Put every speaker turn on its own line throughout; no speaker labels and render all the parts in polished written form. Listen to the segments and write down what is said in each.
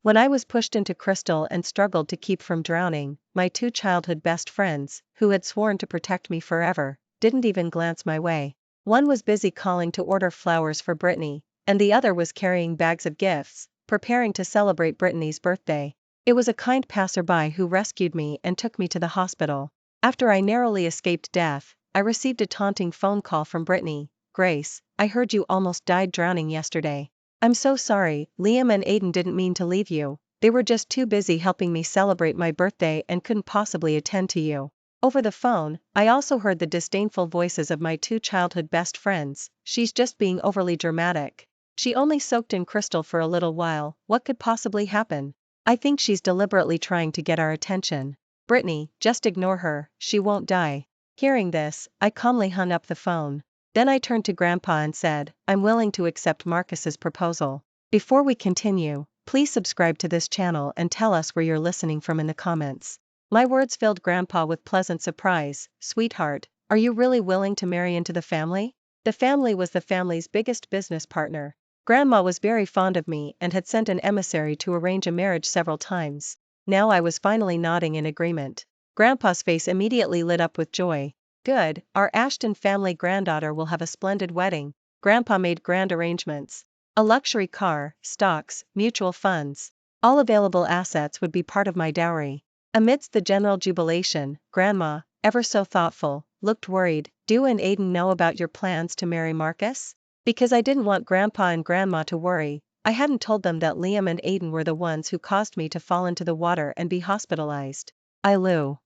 When I was pushed into Crystal and struggled to keep from drowning, my two childhood best friends, who had sworn to protect me forever, didn't even glance my way. One was busy calling to order flowers for Brittany, and the other was carrying bags of gifts, preparing to celebrate Brittany's birthday. It was a kind passerby who rescued me and took me to the hospital. After I narrowly escaped death, I received a taunting phone call from Brittany. "Grace, I heard you almost died drowning yesterday. I'm so sorry, Liam and Aiden didn't mean to leave you. They were just too busy helping me celebrate my birthday and couldn't possibly attend to you." Over the phone, I also heard the disdainful voices of my two childhood best friends. "She's just being overly dramatic. She only soaked in Crystal for a little while, what could possibly happen? I think she's deliberately trying to get our attention. Brittany, just ignore her, she won't die." Hearing this, I calmly hung up the phone. Then I turned to Grandpa and said, "I'm willing to accept Marcus's proposal. Before we continue, please subscribe to this channel and tell us where you're listening from in the comments." My words filled Grandpa with pleasant surprise. "Sweetheart, are you really willing to marry into the family?" The family was the family's biggest business partner. Grandma was very fond of me and had sent an emissary to arrange a marriage several times. Now I was finally nodding in agreement. Grandpa's face immediately lit up with joy. "Good, our Ashton family granddaughter will have a splendid wedding." Grandpa made grand arrangements. A luxury car, stocks, mutual funds. All available assets would be part of my dowry. Amidst the general jubilation, Grandma, ever so thoughtful, looked worried. "Do and Aiden know about your plans to marry Marcus?" Because I didn't want Grandpa and Grandma to worry, I hadn't told them that Liam and Aiden were the ones who caused me to fall into the water and be hospitalized. I looked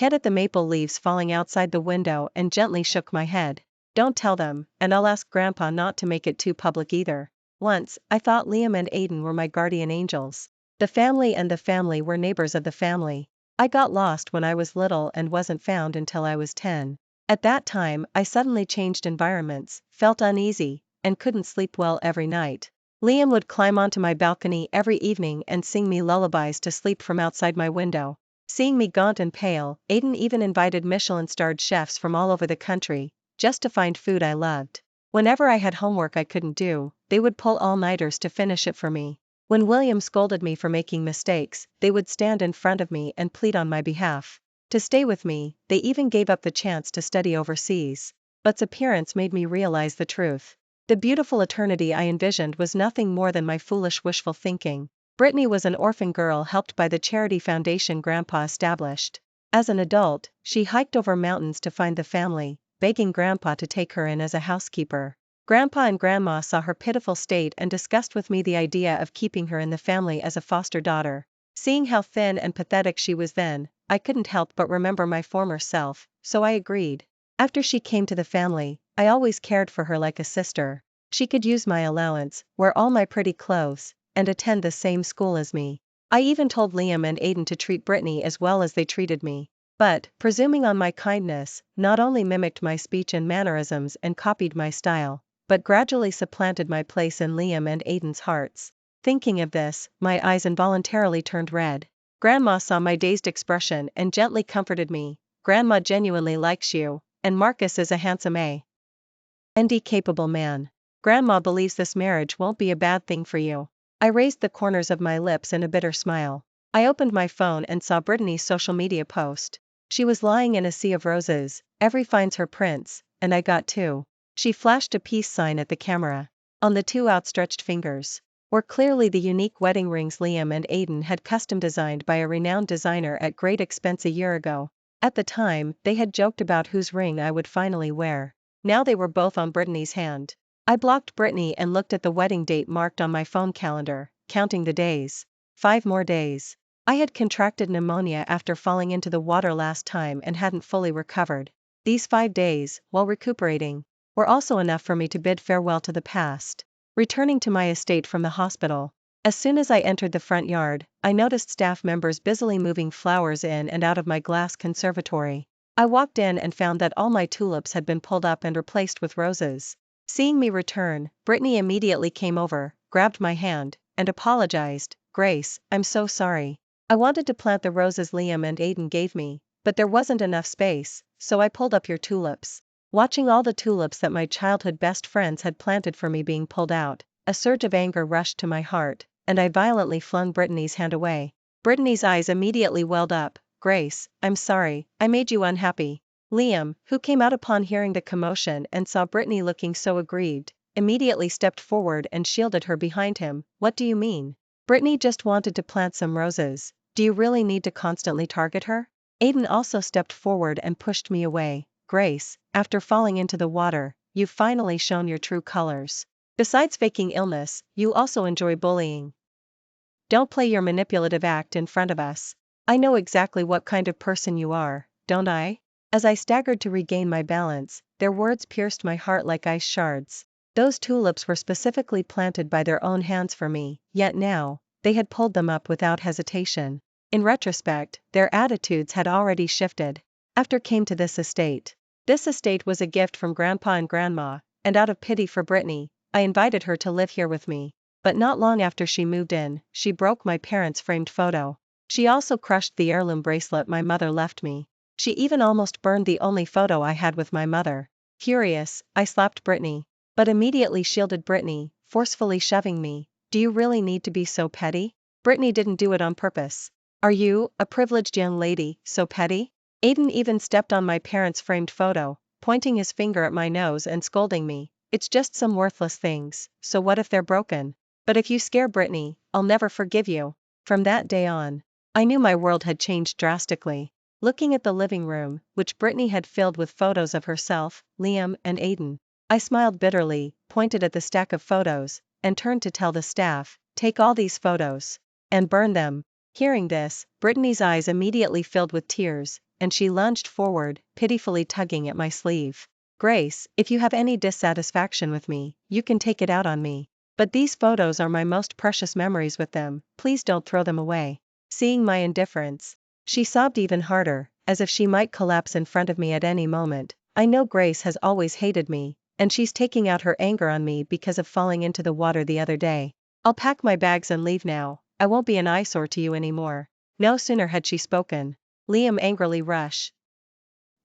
at the maple leaves falling outside the window and gently shook my head. "Don't tell them, and I'll ask Grandpa not to make it too public either. Once, I thought Liam and Aiden were my guardian angels. The family were neighbors of the family. I got lost when I was little and wasn't found until I was 10. At that time, I suddenly changed environments, felt uneasy, and couldn't sleep well every night. Liam would climb onto my balcony every evening and sing me lullabies to sleep from outside my window. Seeing me gaunt and pale, Aiden even invited Michelin-starred chefs from all over the country, just to find food I loved. Whenever I had homework I couldn't do, they would pull all-nighters to finish it for me. When William scolded me for making mistakes, they would stand in front of me and plead on my behalf. To stay with me, they even gave up the chance to study overseas. But's appearance made me realize the truth. The beautiful eternity I envisioned was nothing more than my foolish wishful thinking. Brittany was an orphan girl helped by the charity foundation Grandpa established. As an adult, she hiked over mountains to find the family, begging Grandpa to take her in as a housekeeper. Grandpa and Grandma saw her pitiful state and discussed with me the idea of keeping her in the family as a foster daughter. Seeing how thin and pathetic she was then, I couldn't help but remember my former self, so I agreed. After she came to the family, I always cared for her like a sister. She could use my allowance, wear all my pretty clothes, and attend the same school as me. I even told Liam and Aiden to treat Brittany as well as they treated me. But, presuming on my kindness, not only mimicked my speech and mannerisms and copied my style, but gradually supplanted my place in Liam and Aiden's hearts. Thinking of this, my eyes involuntarily turned red. Grandma saw my dazed expression and gently comforted me. "Grandma genuinely likes you, and Marcus is a handsome and capable man. Grandma believes this marriage won't be a bad thing for you." I raised the corners of my lips in a bitter smile. I opened my phone and saw Brittany's social media post. She was lying in a sea of roses, every finds her prince, and I got two. She flashed a peace sign at the camera. On the two outstretched fingers were clearly the unique wedding rings Liam and Aiden had custom designed by a renowned designer at great expense a year ago. At the time, they had joked about whose ring I would finally wear. Now they were both on Brittany's hand. I blocked Brittany and looked at the wedding date marked on my phone calendar, counting the days. 5 more days. I had contracted pneumonia after falling into the water last time and hadn't fully recovered. These 5 days, while recuperating, were also enough for me to bid farewell to the past. Returning to my estate from the hospital, as soon as I entered the front yard, I noticed staff members busily moving flowers in and out of my glass conservatory. I walked in and found that all my tulips had been pulled up and replaced with roses. Seeing me return, Brittany immediately came over, grabbed my hand, and apologized. "Grace, I'm so sorry. I wanted to plant the roses Liam and Aiden gave me, but there wasn't enough space, so I pulled up your tulips." Watching all the tulips that my childhood best friends had planted for me being pulled out, a surge of anger rushed to my heart. and I violently flung Brittany's hand away. Brittany's eyes immediately welled up. Grace, I'm sorry, I made you unhappy. Liam, who came out upon hearing the commotion and saw Brittany looking so aggrieved, immediately stepped forward and shielded her behind him. What do you mean? Brittany just wanted to plant some roses. Do you really need to constantly target her? Aiden also stepped forward and pushed me away. Grace, after falling into the water, you've finally shown your true colors. Besides faking illness, you also enjoy bullying. Don't play your manipulative act in front of us. I know exactly what kind of person you are, don't I? As I staggered to regain my balance, their words pierced my heart like ice shards. Those tulips were specifically planted by their own hands for me, yet now, they had pulled them up without hesitation. In retrospect, their attitudes had already shifted. After came to this estate. This estate was a gift from Grandpa and Grandma, and out of pity for Brittany, I invited her to live here with me. But not long after she moved in, she broke my parents' framed photo. She also crushed the heirloom bracelet my mother left me. She even almost burned the only photo I had with my mother. Furious, I slapped Brittany, but immediately shielded Brittany, forcefully shoving me. Do you really need to be so petty? Brittany didn't do it on purpose. Are you, a privileged young lady, so petty? Aiden even stepped on my parents' framed photo, pointing his finger at my nose and scolding me. It's just some worthless things, so what if they're broken? But if you scare Brittany, I'll never forgive you. From that day on, I knew my world had changed drastically. Looking at the living room, which Brittany had filled with photos of herself, Liam, and Aiden, I smiled bitterly, pointed at the stack of photos, and turned to tell the staff, take all these photos and burn them. Hearing this, Brittany's eyes immediately filled with tears, and she lunged forward, pitifully tugging at my sleeve. Grace, if you have any dissatisfaction with me, you can take it out on me. But these photos are my most precious memories with them, please don't throw them away. Seeing my indifference, she sobbed even harder, as if she might collapse in front of me at any moment. I know Grace has always hated me, and she's taking out her anger on me because of falling into the water the other day. I'll pack my bags and leave now. I won't be an eyesore to you anymore. No sooner had she spoken, Liam angrily rushed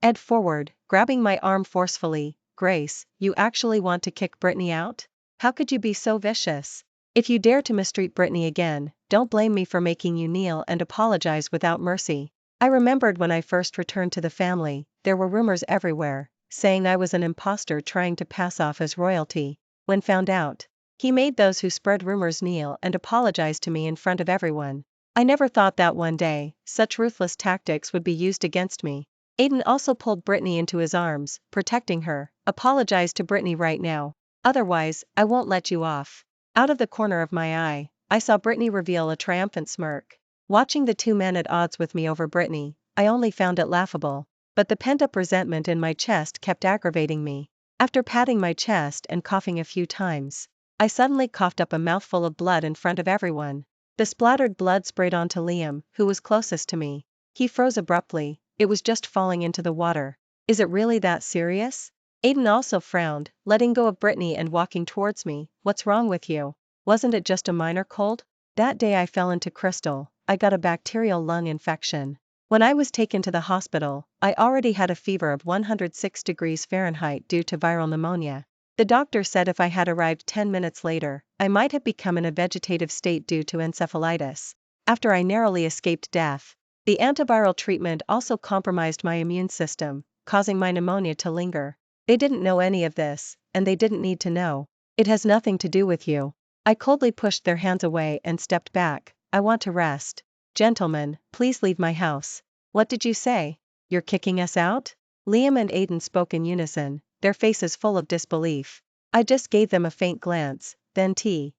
Ed forward, grabbing my arm forcefully. Grace, you actually want to kick Brittany out? How could you be so vicious? If you dare to mistreat Brittany again, don't blame me for making you kneel and apologize without mercy. I remembered when I first returned to the family, there were rumors everywhere, saying I was an imposter trying to pass off as royalty. When found out, he made those who spread rumors kneel and apologize to me in front of everyone. I never thought that one day, such ruthless tactics would be used against me. Aiden also pulled Brittany into his arms, protecting her. Apologize to Brittany right now. Otherwise, I won't let you off. Out of the corner of my eye, I saw Brittany reveal a triumphant smirk. Watching the two men at odds with me over Brittany, I only found it laughable. But the pent-up resentment in my chest kept aggravating me. After patting my chest and coughing a few times, I suddenly coughed up a mouthful of blood in front of everyone. The splattered blood sprayed onto Liam, who was closest to me. He froze abruptly. It was just falling into the water. Is it really that serious? Aiden also frowned, letting go of Brittany and walking towards me. What's wrong with you? Wasn't it just a minor cold? That day I fell into Crystal. I got a bacterial lung infection. When I was taken to the hospital, I already had a fever of 106 degrees Fahrenheit due to viral pneumonia. The doctor said if I had arrived 10 minutes later, I might have become in a vegetative state due to encephalitis. After I narrowly escaped death, the antiviral treatment also compromised my immune system, causing my pneumonia to linger. They didn't know any of this, and they didn't need to know. It has nothing to do with you. I coldly pushed their hands away and stepped back. I want to rest. Gentlemen, please leave my house. What did you say? You're kicking us out? Liam and Aiden spoke in unison, their faces full of disbelief. I just gave them a faint glance, then to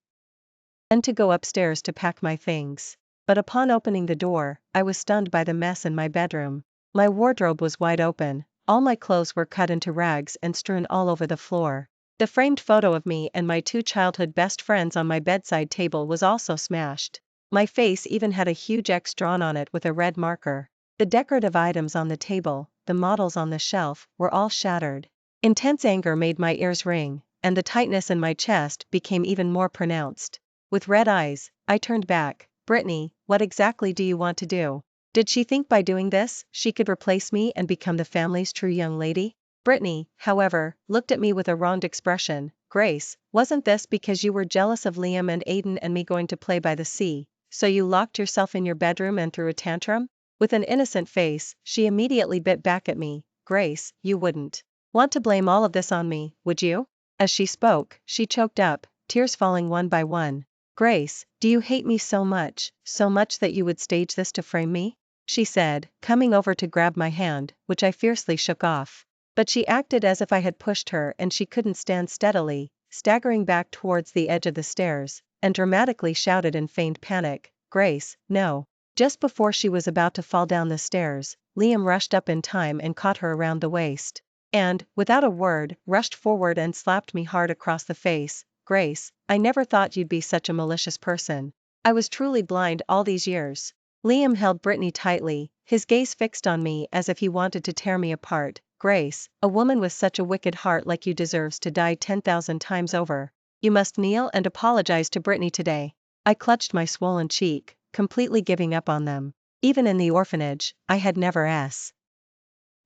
go upstairs to pack my things. But upon opening the door, I was stunned by the mess in my bedroom. My wardrobe was wide open, all my clothes were cut into rags and strewn all over the floor. The framed photo of me and my two childhood best friends on my bedside table was also smashed. My face even had a huge X drawn on it with a red marker. The decorative items on the table, the models on the shelf, were all shattered. Intense anger made my ears ring, and the tightness in my chest became even more pronounced. With red eyes, I turned back. Brittany, what exactly do you want to do? Did she think by doing this, she could replace me and become the family's true young lady? Brittany, however, looked at me with a wronged expression. Grace, wasn't this because you were jealous of Liam and Aiden and me going to play by the sea, so you locked yourself in your bedroom and threw a tantrum? With an innocent face, she immediately bit back at me. Grace, you wouldn't want to blame all of this on me, would you? As she spoke, she choked up, tears falling one by one. Grace, do you hate me so much that you would stage this to frame me? She said, coming over to grab my hand, which I fiercely shook off. But she acted as if I had pushed her and she couldn't stand steadily, staggering back towards the edge of the stairs, and dramatically shouted in feigned panic, Grace, no. Just before she was about to fall down the stairs, Liam rushed up in time and caught her around the waist. And, without a word, rushed forward and slapped me hard across the face. Grace, I never thought you'd be such a malicious person. I was truly blind all these years. Liam held Brittany tightly, his gaze fixed on me as if he wanted to tear me apart. Grace, a woman with such a wicked heart like you deserves to die 10,000 times over. You must kneel and apologize to Brittany today. I clutched my swollen cheek, completely giving up on them. Even in the orphanage, I had never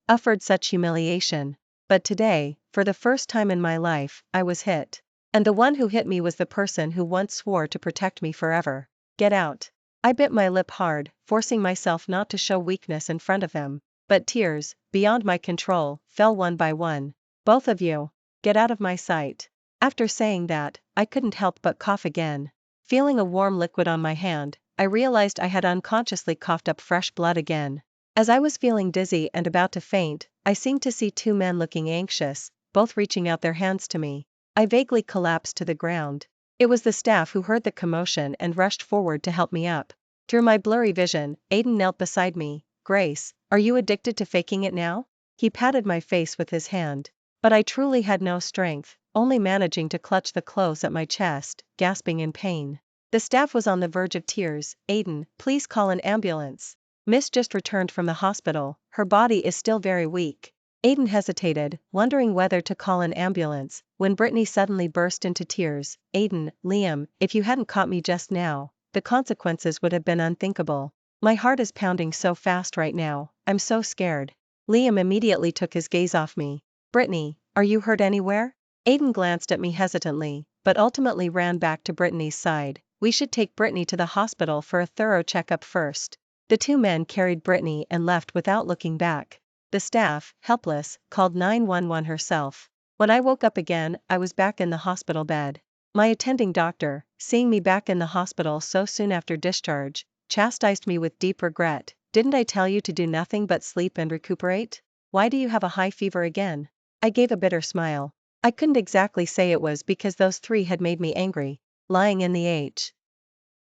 suffered such humiliation. But today, for the first time in my life, I was hit. And the one who hit me was the person who once swore to protect me forever. Get out. I bit my lip hard, forcing myself not to show weakness in front of him. But tears, beyond my control, fell one by one. Both of you. Get out of my sight. After saying that, I couldn't help but cough again. Feeling a warm liquid on my hand, I realized I had unconsciously coughed up fresh blood again. As I was feeling dizzy and about to faint, I seemed to see two men looking anxious, both reaching out their hands to me. I vaguely collapsed to the ground. It was the staff who heard the commotion and rushed forward to help me up. Through my blurry vision, Aiden knelt beside me. Grace, are you addicted to faking it now? He patted my face with his hand. But I truly had no strength, only managing to clutch the clothes at my chest, gasping in pain. The staff was on the verge of tears. Aiden, please call an ambulance. Miss just returned from the hospital, her body is still very weak. Aiden hesitated, wondering whether to call an ambulance, when Brittany suddenly burst into tears. Aiden, Liam, if you hadn't caught me just now, the consequences would have been unthinkable. My heart is pounding so fast right now, I'm so scared. Liam immediately took his gaze off me. Brittany, are you hurt anywhere? Aiden glanced at me hesitantly, but ultimately ran back to Brittany's side. We should take Brittany to the hospital for a thorough checkup first. The two men carried Brittany and left without looking back. The staff, helpless, called 911 herself. When I woke up again, I was back in the hospital bed. My attending doctor, seeing me back in the hospital so soon after discharge, chastised me with deep regret. Didn't I tell you to do nothing but sleep and recuperate? Why do you have a high fever again? I gave a bitter smile. I couldn't exactly say it was because those three had made me angry. Lying in the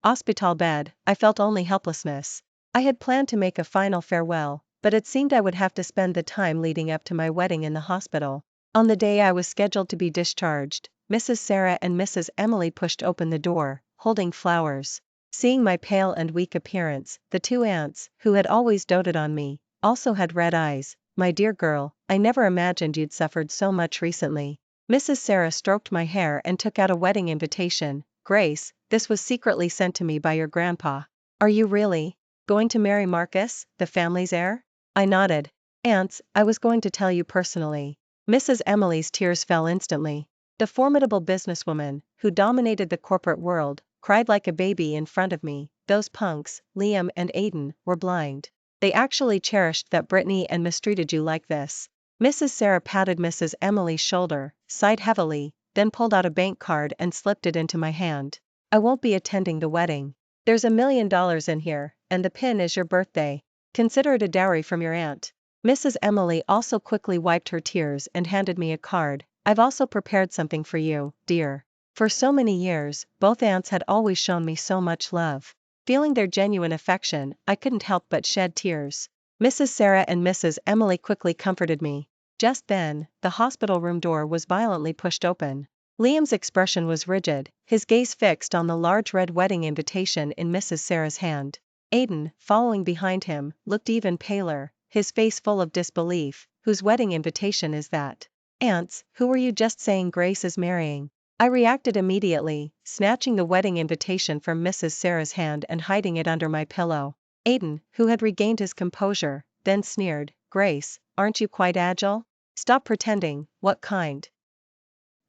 hospital bed, I felt only helplessness. I had planned to make a final farewell, but it seemed I would have to spend the time leading up to my wedding in the hospital. On the day I was scheduled to be discharged, Mrs. Sarah and Mrs. Emily pushed open the door, holding flowers. Seeing my pale and weak appearance, the two aunts, who had always doted on me, also had red eyes. My dear girl, I never imagined you'd suffered so much recently. Mrs. Sarah stroked my hair and took out a wedding invitation. Grace, this was secretly sent to me by your grandpa. Are you really going to marry Marcus, the family's heir? I nodded. Aunts, I was going to tell you personally. Mrs. Emily's tears fell instantly. The formidable businesswoman, who dominated the corporate world, cried like a baby in front of me. Those punks, Liam and Aiden, were blind. They actually cherished that Brittany and mistreated you like this. Mrs. Sarah patted Mrs. Emily's shoulder, sighed heavily, then pulled out a bank card and slipped it into my hand. I won't be attending the wedding. There's $1 million in here, and the pin is your birthday. Consider it a dowry from your aunt. Mrs. Emily also quickly wiped her tears and handed me a card. I've also prepared something for you, dear. For so many years, both aunts had always shown me so much love. Feeling their genuine affection, I couldn't help but shed tears. Mrs. Sarah and Mrs. Emily quickly comforted me. Just then, the hospital room door was violently pushed open. Liam's expression was rigid, his gaze fixed on the large red wedding invitation in Mrs. Sarah's hand. Aiden, following behind him, looked even paler, his face full of disbelief. Whose wedding invitation is that? Aunts, who were you just saying Grace is marrying? I reacted immediately, snatching the wedding invitation from Mrs. Sarah's hand and hiding it under my pillow. Aiden, who had regained his composure, then sneered, Grace, aren't you quite agile? Stop pretending. What kind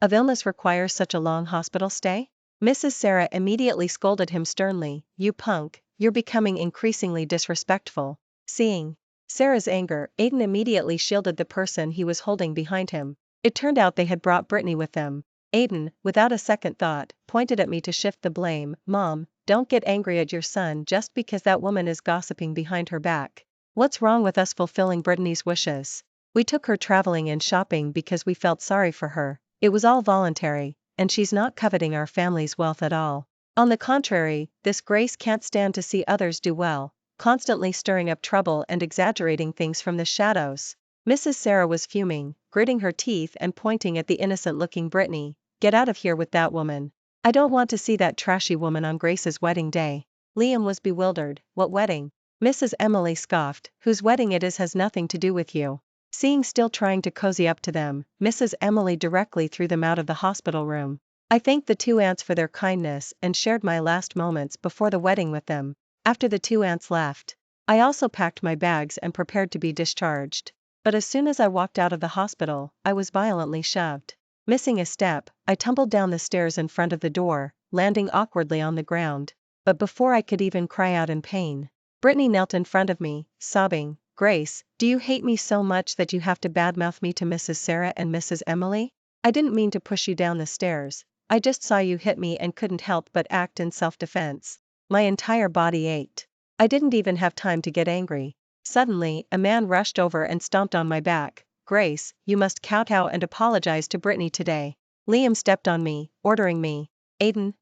of illness requires such a long hospital stay? Mrs. Sarah immediately scolded him sternly. You punk, you're becoming increasingly disrespectful. Seeing Sarah's anger, Aiden immediately shielded the person he was holding behind him. It turned out they had brought Brittany with them. Aiden, without a second thought, pointed at me to shift the blame. Mom, don't get angry at your son just because that woman is gossiping behind her back. What's wrong with us fulfilling Brittany's wishes? We took her traveling and shopping because we felt sorry for her. It was all voluntary, and she's not coveting our family's wealth at all. On the contrary, this Grace can't stand to see others do well, constantly stirring up trouble and exaggerating things from the shadows. Mrs. Sarah was fuming, gritting her teeth and pointing at the innocent-looking Brittany. Get out of here with that woman. I don't want to see that trashy woman on Grace's wedding day. Liam was bewildered. What wedding? Mrs. Emily scoffed. Whose wedding it is has nothing to do with you. Seeing still trying to cozy up to them, Mrs. Emily directly threw them out of the hospital room. I thanked the two aunts for their kindness and shared my last moments before the wedding with them. After the two aunts left, I also packed my bags and prepared to be discharged. But as soon as I walked out of the hospital, I was violently shoved. Missing a step, I tumbled down the stairs in front of the door, landing awkwardly on the ground. But before I could even cry out in pain, Brittany knelt in front of me, sobbing. Grace, do you hate me so much that you have to badmouth me to Mrs. Sarah and Mrs. Emily? I didn't mean to push you down the stairs. I just saw you hit me and couldn't help but act in self-defense. My entire body ached. I didn't even have time to get angry. Suddenly, a man rushed over and stomped on my back. Grace, you must kowtow and apologize to Brittany today. Liam stepped on me, ordering me. Aiden,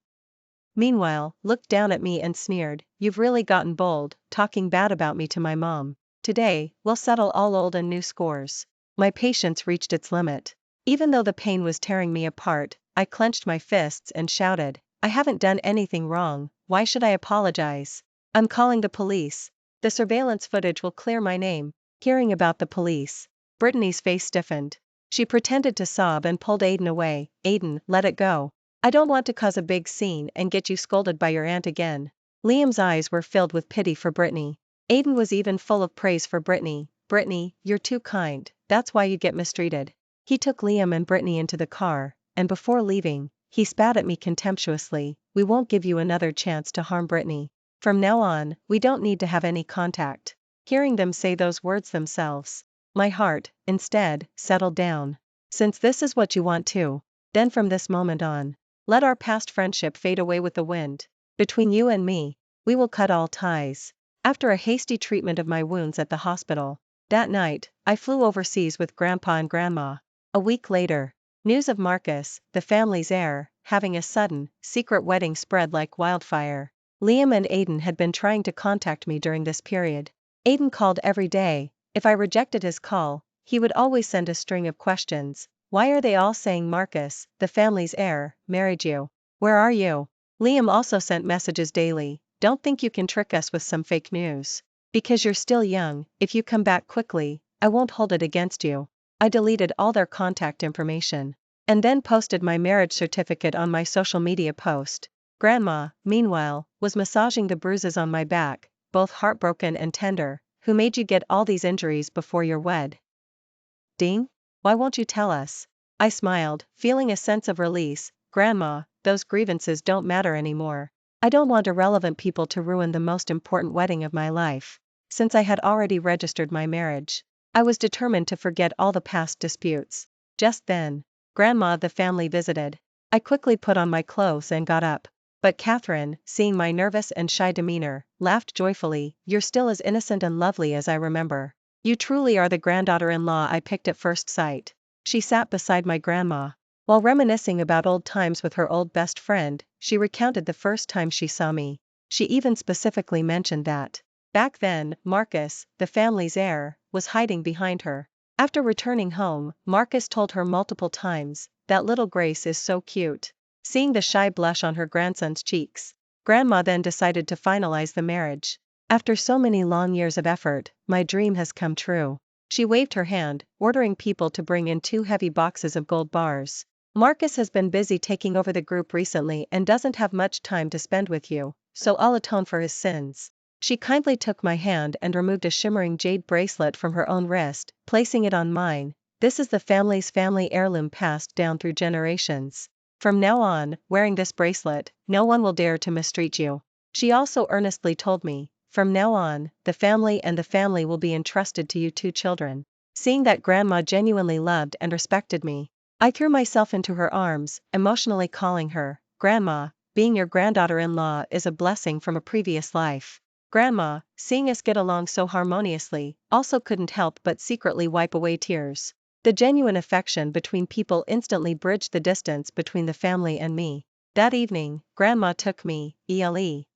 meanwhile, looked down at me and sneered. You've really gotten bold, talking bad about me to my mom. Today, we'll settle all old and new scores. My patience reached its limit. Even though the pain was tearing me apart, I clenched my fists and shouted, I haven't done anything wrong, why should I apologize? I'm calling the police. The surveillance footage will clear my name. Hearing about the police, Brittany's face stiffened. She pretended to sob and pulled Aiden away. Aiden, let it go. I don't want to cause a big scene and get you scolded by your aunt again. Liam's eyes were filled with pity for Brittany. Aiden was even full of praise for Brittany. Brittany, you're too kind, that's why you get mistreated. He took Liam and Brittany into the car, and before leaving, he spat at me contemptuously. We won't give you another chance to harm Brittany. From now on, we don't need to have any contact. Hearing them say those words themselves, my heart, instead, settled down. Since this is what you want too, then from this moment on, let our past friendship fade away with the wind. Between you and me, we will cut all ties. After a hasty treatment of my wounds at the hospital, that night, I flew overseas with Grandpa and Grandma. A week later, news of Marcus, the family's heir, having a sudden, secret wedding spread like wildfire. Liam and Aiden had been trying to contact me during this period. Aiden called every day. If I rejected his call, he would always send a string of questions. Why are they all saying Marcus, the family's heir, married you? Where are you? Liam also sent messages daily. Don't think you can trick us with some fake news. Because you're still young, if you come back quickly, I won't hold it against you. I deleted all their contact information. And then posted my marriage certificate on my social media post. Grandma, meanwhile, was massaging the bruises on my back, both heartbroken and tender. Who made you get all these injuries before your wedding? Why won't you tell us? I smiled, feeling a sense of release. Grandma, those grievances don't matter anymore. I don't want irrelevant people to ruin the most important wedding of my life. Since I had already registered my marriage, I was determined to forget all the past disputes. Just then, Grandma the family visited. I quickly put on my clothes and got up. But Catherine, seeing my nervous and shy demeanor, laughed joyfully. You're still as innocent and lovely as I remember. You truly are the granddaughter-in-law I picked at first sight. She sat beside my grandma. While reminiscing about old times with her old best friend, she recounted the first time she saw me. She even specifically mentioned that, back then, Marcus, the family's heir, was hiding behind her. After returning home, Marcus told her multiple times, that little Grace is so cute. Seeing the shy blush on her grandson's cheeks, Grandma then decided to finalize the marriage. After so many long years of effort, my dream has come true. She waved her hand, ordering people to bring in 2 heavy boxes of gold bars. Marcus has been busy taking over the group recently and doesn't have much time to spend with you, so I'll atone for his sins. She kindly took my hand and removed a shimmering jade bracelet from her own wrist, placing it on mine. This is the family's family heirloom passed down through generations. From now on, wearing this bracelet, no one will dare to mistreat you. She also earnestly told me, from now on, the family will be entrusted to you two children. Seeing that Grandma genuinely loved and respected me, I threw myself into her arms, emotionally calling her, Grandma. Being your granddaughter-in-law is a blessing from a previous life. Grandma, seeing us get along so harmoniously, also couldn't help but secretly wipe away tears. The genuine affection between people instantly bridged the distance between the family and me. That evening, Grandma took me, elegantly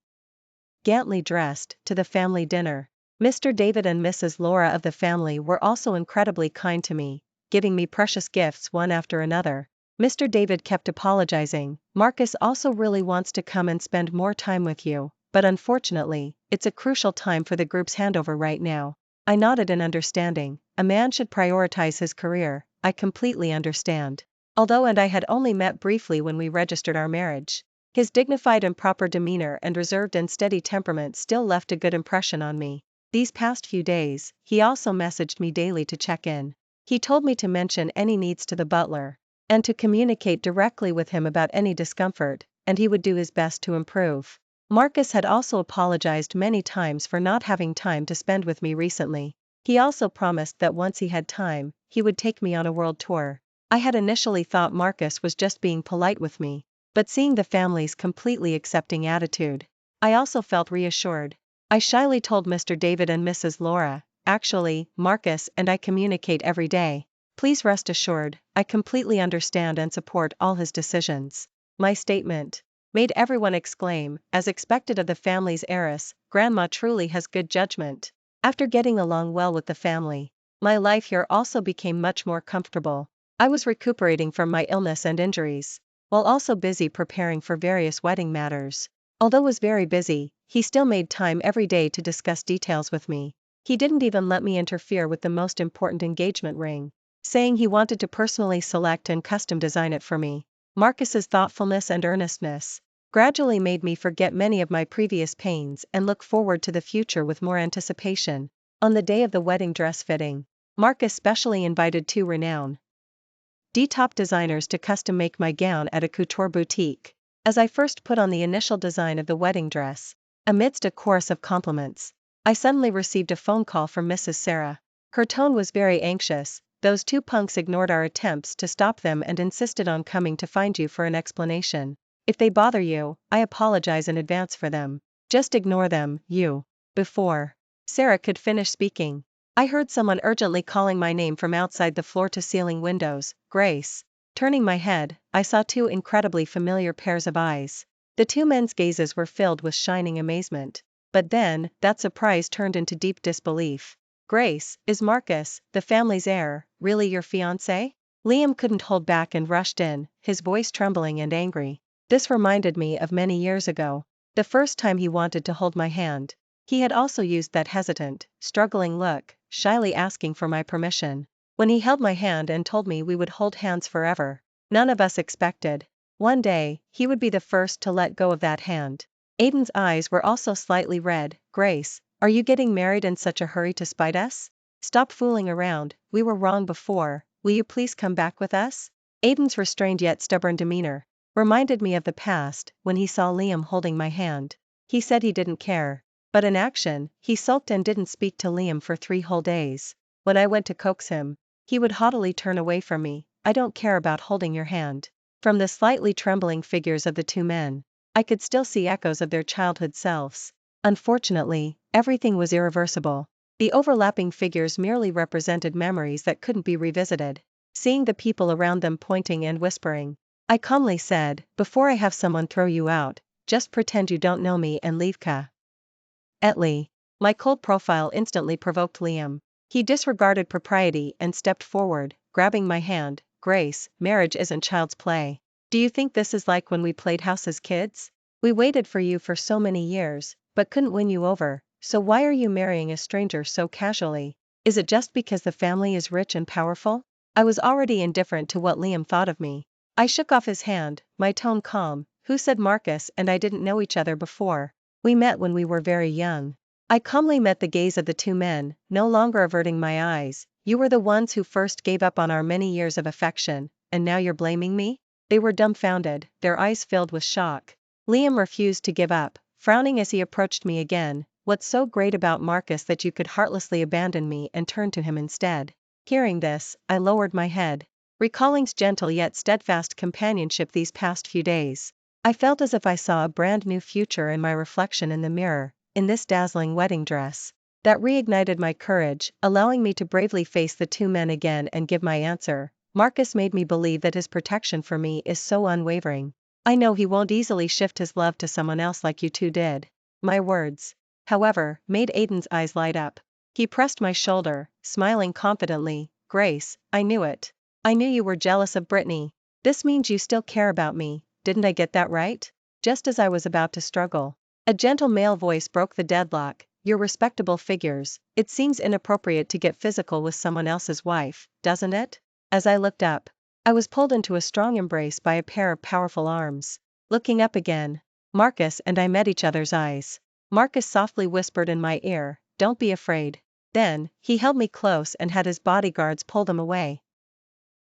dressed, to the family dinner. Mr. David and Mrs. Laura of the family were also incredibly kind to me, giving me precious gifts one after another. Mr. David kept apologizing, Marcus also really wants to come and spend more time with you, but unfortunately, it's a crucial time for the group's handover right now. I nodded in understanding. A man should prioritize his career, I completely understand. Although I had only met briefly when we registered our marriage, his dignified and proper demeanor and reserved and steady temperament still left a good impression on me. These past few days, he also messaged me daily to check in. He told me to mention any needs to the butler, and to communicate directly with him about any discomfort, and he would do his best to improve. Marcus had also apologized many times for not having time to spend with me recently. He also promised that once he had time, he would take me on a world tour. I had initially thought Marcus was just being polite with me, but seeing the family's completely accepting attitude, I also felt reassured. I shyly told Mr. David and Mrs. Laura, actually, Marcus and I communicate every day. Please rest assured, I completely understand and support all his decisions. My statement made everyone exclaim, as expected of the family's heiress, Grandma truly has good judgment. After getting along well with the family, my life here also became much more comfortable. I was recuperating from my illness and injuries, while also busy preparing for various wedding matters. Although was very busy, he still made time every day to discuss details with me. He didn't even let me interfere with the most important engagement ring, saying he wanted to personally select and custom design it for me. Marcus's thoughtfulness and earnestness gradually made me forget many of my previous pains and look forward to the future with more anticipation. On the day of the wedding dress fitting, Marcus specially invited two renowned top designers to custom make my gown at a couture boutique. As I first put on the initial design of the wedding dress, amidst a chorus of compliments, I suddenly received a phone call from Mrs. Sarah. Her tone was very anxious. Those two punks ignored our attempts to stop them and insisted on coming to find you for an explanation. If they bother you, I apologize in advance for them. Just ignore them, you. Before Sarah could finish speaking, I heard someone urgently calling my name from outside the floor-to-ceiling windows, Grace. Turning my head, I saw two incredibly familiar pairs of eyes. The two men's gazes were filled with shining amazement. But then, that surprise turned into deep disbelief. Grace, is Marcus, the family's heir, really your fiancé? Liam couldn't hold back and rushed in, his voice trembling and angry. This reminded me of many years ago. The first time he wanted to hold my hand. He had also used that hesitant, struggling look, shyly asking for my permission. When he held my hand and told me we would hold hands forever, none of us expected one day, he would be the first to let go of that hand. Aiden's eyes were also slightly red. Grace, are you getting married in such a hurry to spite us? Stop fooling around, we were wrong before, will you please come back with us? Aiden's restrained yet stubborn demeanor reminded me of the past, when he saw Liam holding my hand. He said he didn't care. But in action, he sulked and didn't speak to Liam for 3 whole days. When I went to coax him, he would haughtily turn away from me. I don't care about holding your hand. From the slightly trembling figures of the two men, I could still see echoes of their childhood selves. Unfortunately, everything was irreversible. The overlapping figures merely represented memories that couldn't be revisited. Seeing the people around them pointing and whispering, I calmly said, before I have someone throw you out, just pretend you don't know me and leave quietly. My cold profile instantly provoked Liam. He disregarded propriety and stepped forward, grabbing my hand. Grace, marriage isn't child's play. Do you think this is like when we played house as kids? We waited for you for so many years, but couldn't win you over, so why are you marrying a stranger so casually? Is it just because the family is rich and powerful? I was already indifferent to what Liam thought of me. I shook off his hand, my tone calm. Who said Marcus and I didn't know each other before? We met when we were very young. I calmly met the gaze of the two men, no longer averting my eyes. You were the ones who first gave up on our many years of affection, and now you're blaming me? They were dumbfounded, their eyes filled with shock. Liam refused to give up, frowning as he approached me again. What's so great about Marcus that you could heartlessly abandon me and turn to him instead? Hearing this, I lowered my head. Recalling's gentle yet steadfast companionship these past few days, I felt as if I saw a brand new future in my reflection in the mirror, in this dazzling wedding dress. That reignited my courage, allowing me to bravely face the two men again and give my answer. Marcus made me believe that his protection for me is so unwavering. I know he won't easily shift his love to someone else like you two did. My words, however, made Aiden's eyes light up. He pressed my shoulder, smiling confidently. Grace, I knew it. I knew you were jealous of Brittany. This means you still care about me, didn't I get that right? Just as I was about to struggle, a gentle male voice broke the deadlock. You're respectable figures, it seems inappropriate to get physical with someone else's wife, doesn't it? As I looked up, I was pulled into a strong embrace by a pair of powerful arms. Looking up again, Marcus and I met each other's eyes. Marcus softly whispered in my ear, "Don't be afraid." Then, he held me close and had his bodyguards pull them away.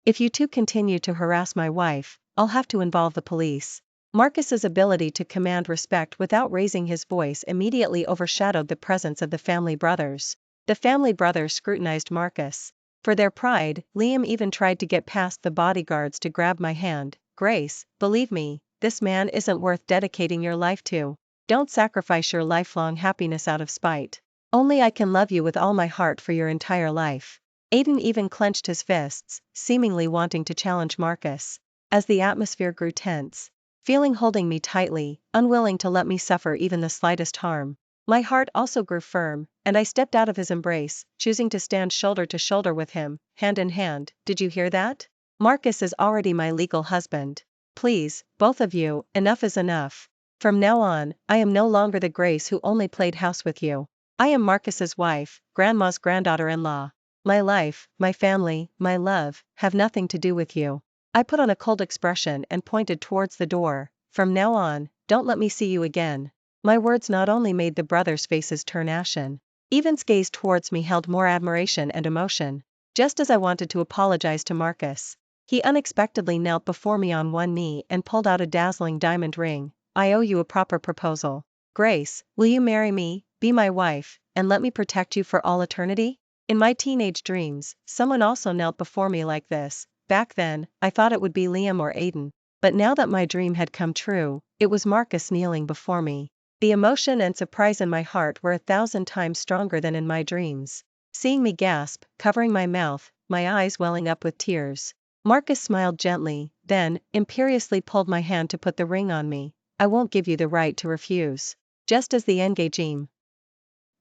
"If you two continue to harass my wife, I'll have to involve the police." Marcus's ability to command respect without raising his voice immediately overshadowed the presence of the family brothers. The family brothers scrutinized Marcus. For their pride, Liam even tried to get past the bodyguards to grab my hand. "Grace, believe me, this man isn't worth dedicating your life to. Don't sacrifice your lifelong happiness out of spite. Only I can love you with all my heart for your entire life." Aiden even clenched his fists, seemingly wanting to challenge Marcus. As the atmosphere grew tense, feeling holding me tightly, unwilling to let me suffer even the slightest harm, my heart also grew firm, and I stepped out of his embrace, choosing to stand shoulder to shoulder with him, hand in hand. "Did you hear that? Marcus is already my legal husband. Please, both of you, enough is enough. From now on, I am no longer the Grace who only played house with you. I am Marcus's wife, Grandma's granddaughter-in-law. My life, my family, my love, have nothing to do with you." I put on a cold expression and pointed towards the door. "From now on, don't let me see you again." My words not only made the brothers' faces turn ashen, Evan's gaze towards me held more admiration and emotion. Just as I wanted to apologize to Marcus, he unexpectedly knelt before me on one knee and pulled out a dazzling diamond ring. "I owe you a proper proposal. Grace, will you marry me, be my wife, and let me protect you for all eternity?" In my teenage dreams, someone also knelt before me like this. Back then, I thought it would be Liam or Aiden, but now that my dream had come true, it was Marcus kneeling before me. The emotion and surprise in my heart were 1,000 times stronger than in my dreams. Seeing me gasp, covering my mouth, my eyes welling up with tears, Marcus smiled gently, then, imperiously pulled my hand to put the ring on me. "I won't give you the right to refuse." Just as the engaging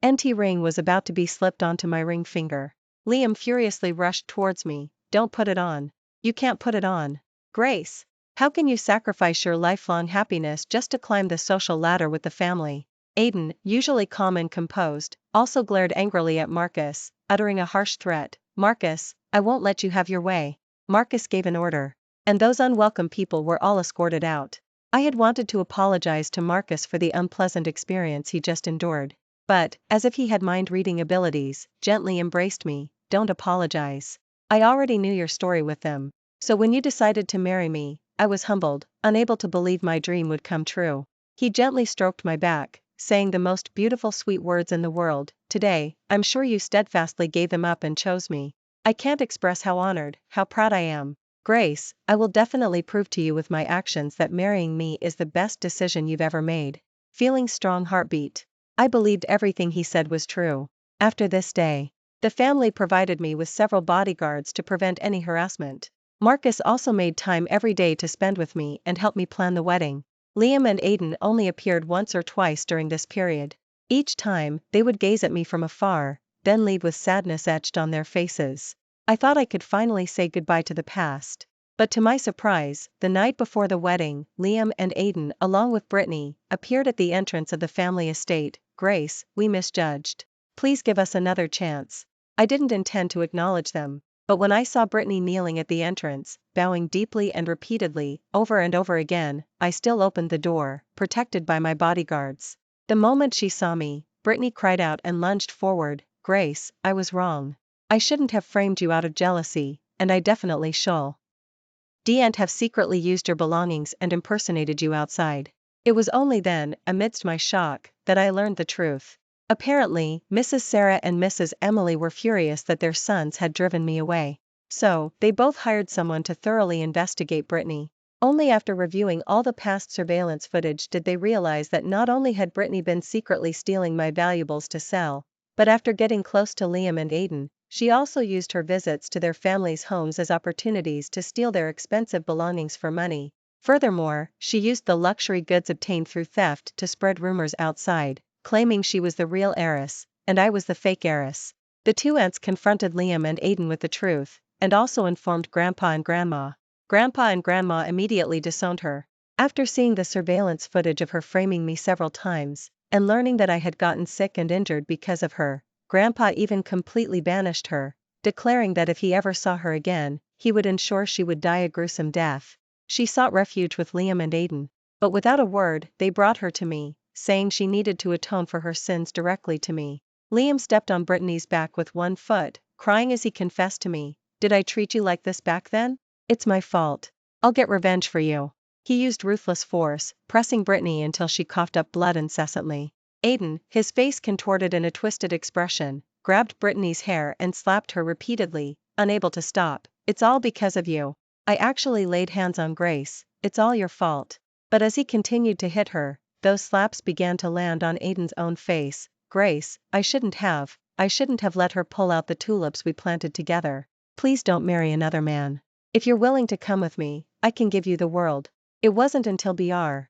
NT ring was about to be slipped onto my ring finger, Liam furiously rushed towards me. "Don't put it on. You can't put it on. Grace, how can you sacrifice your lifelong happiness just to climb the social ladder with the family?" Aiden, usually calm and composed, also glared angrily at Marcus, uttering a harsh threat. "Marcus, I won't let you have your way." Marcus gave an order, and those unwelcome people were all escorted out. I had wanted to apologize to Marcus for the unpleasant experience he just endured, but, as if he had mind-reading abilities, gently embraced me. "Don't apologize. I already knew your story with them. So when you decided to marry me, I was humbled, unable to believe my dream would come true." He gently stroked my back, saying the most beautiful sweet words in the world. "Today, I'm sure you steadfastly gave them up and chose me. I can't express how honored, how proud I am. Grace, I will definitely prove to you with my actions that marrying me is the best decision you've ever made." Feeling strong heartbeat, I believed everything he said was true. After this day, the family provided me with several bodyguards to prevent any harassment. Marcus also made time every day to spend with me and help me plan the wedding. Liam and Aiden only appeared once or twice during this period. Each time, they would gaze at me from afar, then leave with sadness etched on their faces. I thought I could finally say goodbye to the past. But to my surprise, the night before the wedding, Liam and Aiden, along with Brittany, appeared at the entrance of the family estate. "Grace, we misjudged. Please give us another chance." I didn't intend to acknowledge them, but when I saw Brittany kneeling at the entrance, bowing deeply and repeatedly, over and over again, I still opened the door, protected by my bodyguards. The moment she saw me, Brittany cried out and lunged forward. "Grace, I was wrong. I shouldn't have framed you out of jealousy, and I definitely shouldn't have secretly used your belongings and impersonated you outside. It was only then, amidst my shock, that I learned the truth. Apparently, Mrs. Sarah and Mrs. Emily were furious that their sons had driven me away. So, they both hired someone to thoroughly investigate Brittany. Only after reviewing all the past surveillance footage did they realize that not only had Brittany been secretly stealing my valuables to sell, but after getting close to Liam and Aiden, she also used her visits to their families' homes as opportunities to steal their expensive belongings for money. Furthermore, she used the luxury goods obtained through theft to spread rumors outside, claiming she was the real heiress, and I was the fake heiress. The two aunts confronted Liam and Aiden with the truth, and also informed Grandpa and Grandma. Grandpa and Grandma immediately disowned her. After seeing the surveillance footage of her framing me several times, and learning that I had gotten sick and injured because of her, Grandpa even completely banished her, declaring that if he ever saw her again, he would ensure she would die a gruesome death. She sought refuge with Liam and Aiden, but without a word, they brought her to me, saying she needed to atone for her sins directly to me. Liam stepped on Brittany's back with one foot, crying as he confessed to me, "Did I treat you like this back then? It's my fault. I'll get revenge for you." He used ruthless force, pressing Brittany until she coughed up blood incessantly. Aiden, his face contorted in a twisted expression, grabbed Brittany's hair and slapped her repeatedly, unable to stop. "It's all because of you. I actually laid hands on Grace, it's all your fault." But as he continued to hit her, those slaps began to land on Aiden's own face. "Grace, I shouldn't have let her pull out the tulips we planted together. Please don't marry another man. If you're willing to come with me, I can give you the world." It wasn't until Br.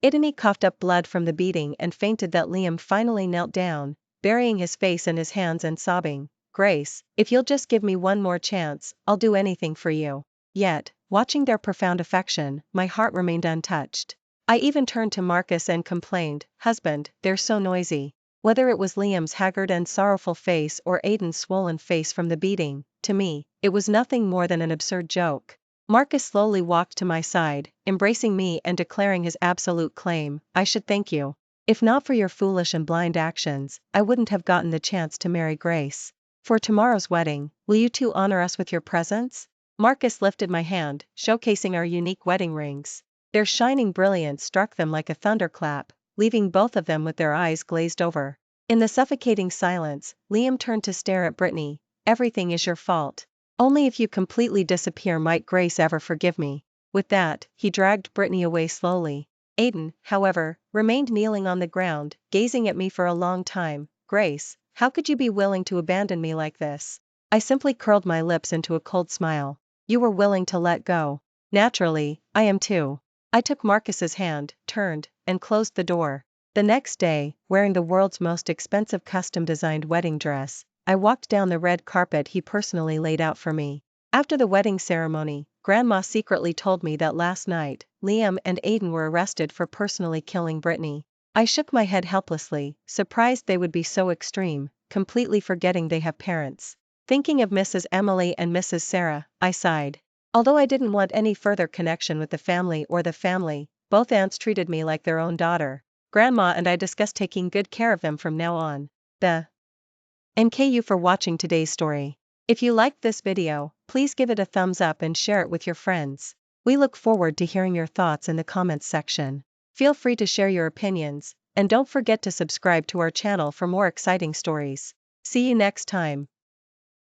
Idani coughed up blood from the beating and fainted that Liam finally knelt down, burying his face in his hands and sobbing, "Grace, if you'll just give me one more chance, I'll do anything for you." Yet, watching their profound affection, my heart remained untouched. I even turned to Marcus and complained, "Husband, they're so noisy." Whether it was Liam's haggard and sorrowful face or Aiden's swollen face from the beating, to me, it was nothing more than an absurd joke. Marcus slowly walked to my side, embracing me and declaring his absolute claim, "I should thank you. If not for your foolish and blind actions, I wouldn't have gotten the chance to marry Grace. For tomorrow's wedding, will you two honor us with your presence?" Marcus lifted my hand, showcasing our unique wedding rings. Their shining brilliance struck them like a thunderclap, leaving both of them with their eyes glazed over. In the suffocating silence, Liam turned to stare at Brittany. "Everything is your fault. Only if you completely disappear might Grace ever forgive me." With that, he dragged Brittany away slowly. Aiden, however, remained kneeling on the ground, gazing at me for a long time. "Grace, how could you be willing to abandon me like this?" I simply curled my lips into a cold smile. "You were willing to let go. Naturally, I am too." I took Marcus's hand, turned, and closed the door. The next day, wearing the world's most expensive custom-designed wedding dress, I walked down the red carpet he personally laid out for me. After the wedding ceremony, Grandma secretly told me that last night, Liam and Aiden were arrested for personally killing Brittany. I shook my head helplessly, surprised they would be so extreme, completely forgetting they have parents. Thinking of Mrs. Emily and Mrs. Sarah, I sighed. Although I didn't want any further connection with the family, both aunts treated me like their own daughter. Grandma and I discussed taking good care of them from now on. Thank you for watching today's story. If you liked this video, please give it a thumbs up and share it with your friends. We look forward to hearing your thoughts in the comments section. Feel free to share your opinions, and don't forget to subscribe to our channel for more exciting stories. See you next time.